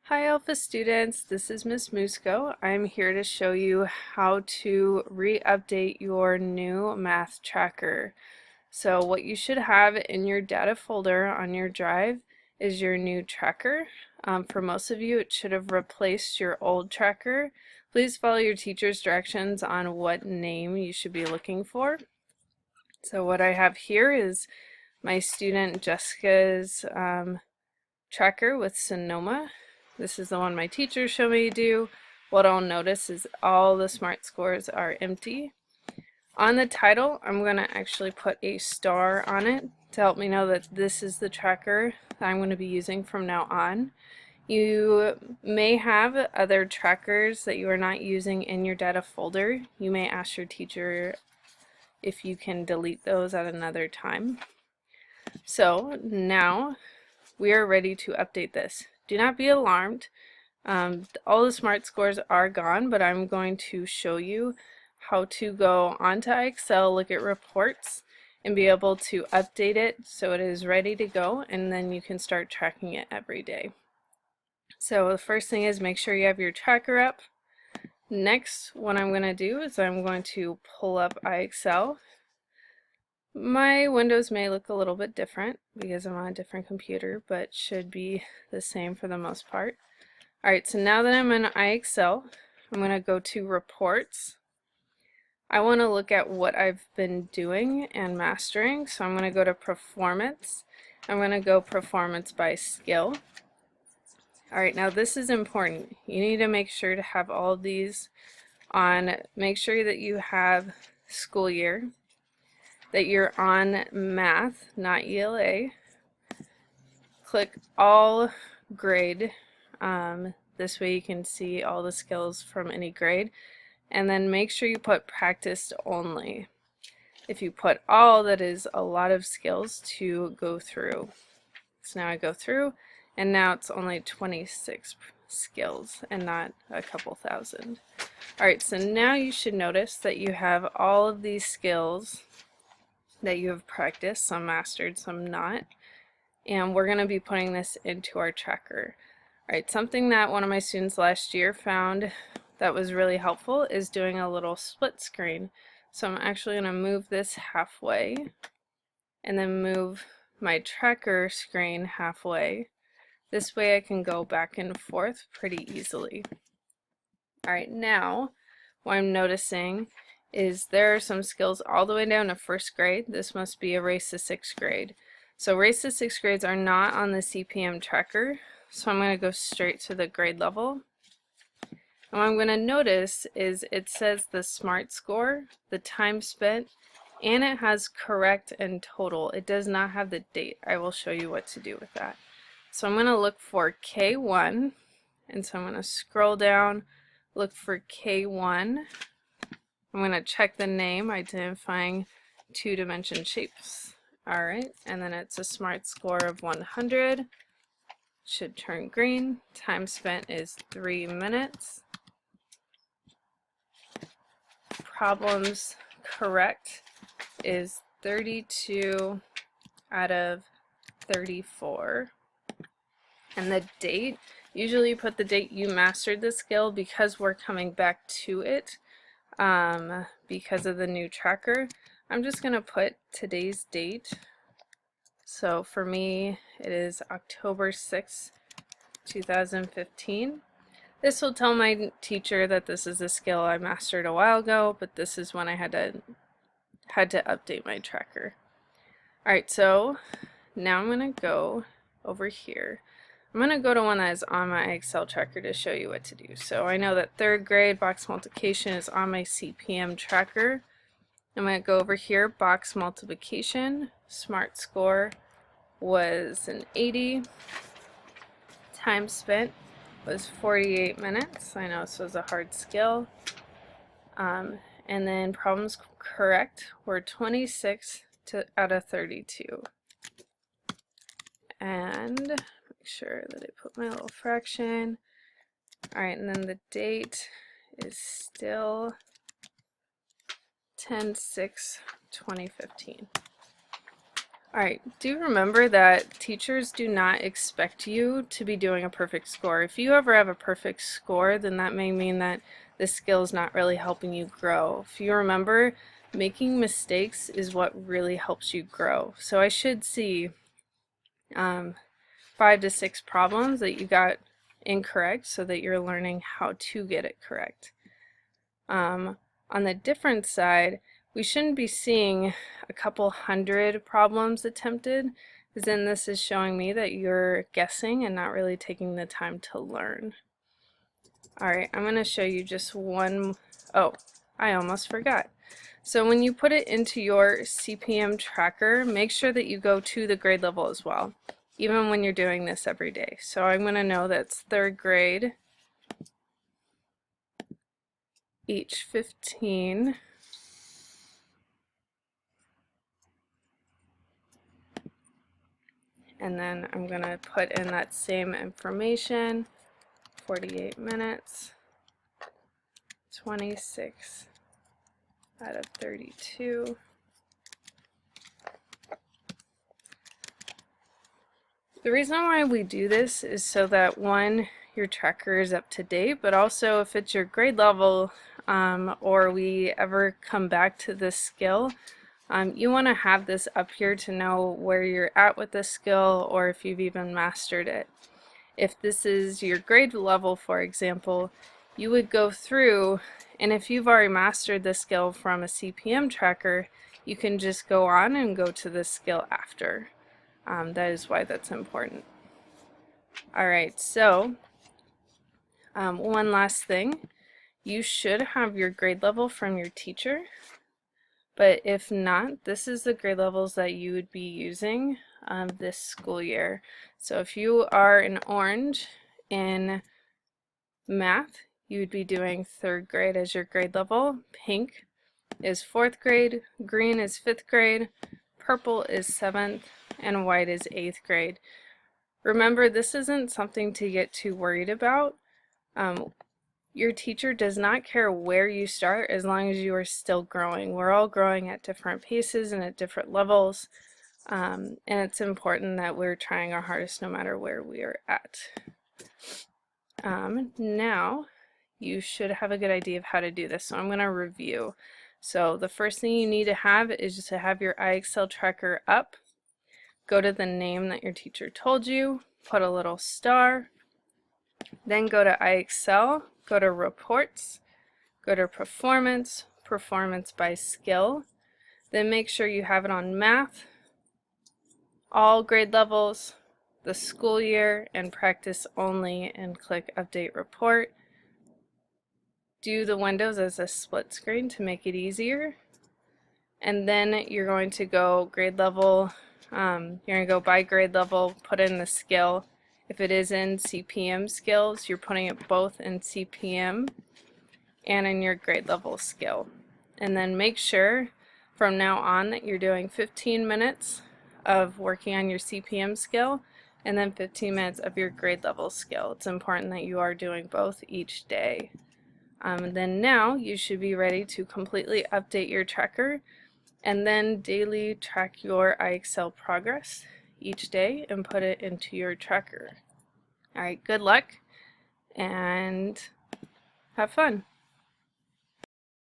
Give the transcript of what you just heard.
Hi Alpha students, this is Miss Musco. I'm here to show you how to re-update your new math tracker. So what you should have in your data folder on your drive is your new tracker. For most of you, it should have replaced your old tracker. Please follow your teacher's directions on what name you should be looking for. So what I have here is my student Jessica's tracker with Sonoma. This is the one my teachers show me to do. What I'll notice is all the SMART scores are empty. On the title, I'm going to actually put a star on it to help me know that this is the tracker that I'm going to be using from now on. You may have other trackers that you are not using in your data folder. You may ask your teacher if you can delete those at another time. So now we are ready to update this. Do not be alarmed. All the SMART scores are gone, but I'm going to show you how to go onto IXL, look at reports, and be able to update it so it is ready to go, and then you can start tracking it every day. So the first thing is make sure you have your tracker up. Next, what I'm going to do is I'm going to pull up IXL. My windows may look a little bit different because I'm on a different computer, but should be the same for the most part. Alright, so now that I'm in IXL, I'm going to go to Reports. I want to look at what I've been doing and mastering, so I'm going to go to Performance. I'm going to go Performance by Skill. Alright, now this is important. You need to make sure to have all of these on. Make sure that you have school year, that you're on math, not ELA. Click all grade. This way you can see all the skills from any grade. And then make sure you put practiced only. If you put all, that is a lot of skills to go through. So now I go through, and now it's only 26 skills and not a couple thousand. Alright, so now you should notice that you have all of these skills that you have practiced, some mastered, some not, and we're going to be putting this into our tracker. Alright, something that one of my students last year found that was really helpful is doing a little split screen. So I'm actually going to move this halfway and then move my tracker screen halfway. This way I can go back and forth pretty easily. Alright, now what I'm noticing is there are some skills all the way down to first grade. This must be a race to sixth grade. So race to sixth grades are not on the CPM tracker, so I'm going to go straight to the grade level. And what I'm going to notice is it says the SMART score, the time spent, and it has correct and total. It does not have the date. I will show you what to do with that. So I'm going to look for K1, and so I'm going to scroll down, look for K1. I'm going to check the name, identifying two-dimension shapes. Alright, and then it's a SMART score of 100. Should turn green. Time spent is 3 minutes. Problems correct is 32 out of 34. And the date, usually you put the date you mastered the skill because we're coming back to it because of the new tracker. I'm just going to put today's date. So for me, it is October 6th, 2015. This will tell my teacher that this is a skill I mastered a while ago, but this is when I had to update my tracker. Alright, so now I'm going to go over here. I'm going to go to one that is on my Excel tracker to show you what to do. So I know that third grade box multiplication is on my CPM tracker. I'm going to go over here, box multiplication, SMART score was an 80, time spent was 48 minutes. I know this was a hard skill. And then problems correct were 26 out of 32. And make sure that I put my little fraction. Alright, and then the date is still 10/6/2015. Alright, do remember that teachers do not expect you to be doing a perfect score. If you ever have a perfect score, then that may mean that the skill is not really helping you grow. If you remember, making mistakes is what really helps you grow. So I should see 5 to 6 problems that you got incorrect so that you're learning how to get it correct. On the different side, we shouldn't be seeing a couple hundred problems attempted, because then this is showing me that you're guessing and not really taking the time to learn. Alright, I'm going to show you just one. Oh, I almost forgot. So when you put it into your CPM tracker, make sure that you go to the grade level as well, even when you're doing this every day. So I'm going to know that's 3rd grade, each 15. And then I'm going to put in that same information, 48 minutes, 26 out of 32. The reason why we do this is so that, one, your tracker is up to date, but also if it's your grade level or we ever come back to this skill, you want to have this up here to know where you're at with this skill or if you've even mastered it. If this is your grade level, for example, you would go through, and if you've already mastered the skill from a CPM tracker, you can just go on and go to this skill after. That is why that's important. Alright, so one last thing. You should have your grade level from your teacher. But if not, this is the grade levels that you would be using this school year. So if you are an orange in math, you would be doing 3rd grade as your grade level. Pink is 4th grade, green is 5th grade, purple is 7th, and white is 8th grade. Remember, this isn't something to get too worried about. Your teacher does not care where you start as long as you are still growing. We're all growing at different paces and at different levels, and it's important that we're trying our hardest no matter where we are at. Now, you should have a good idea of how to do this, so I'm going to review. So the first thing you need to have is just to have your IXL tracker up. Go to the name that your teacher told you, put a little star, then go to IXL, go to Reports, go to Performance, Performance by Skill, then make sure you have it on Math, all grade levels, the school year, and Practice Only, and click Update Report. Do the windows as a split screen to make it easier, and then you're going to go grade level, you're going to go by grade level, put in the skill. If it is in CPM skills, you're putting it both in CPM and in your grade level skill. And then make sure from now on that you're doing 15 minutes of working on your CPM skill and then 15 minutes of your grade level skill. It's important that you are doing both each day. And then now you should be ready to completely update your tracker and then daily track your IXL progress each day and put it into your tracker. Alright, good luck and have fun.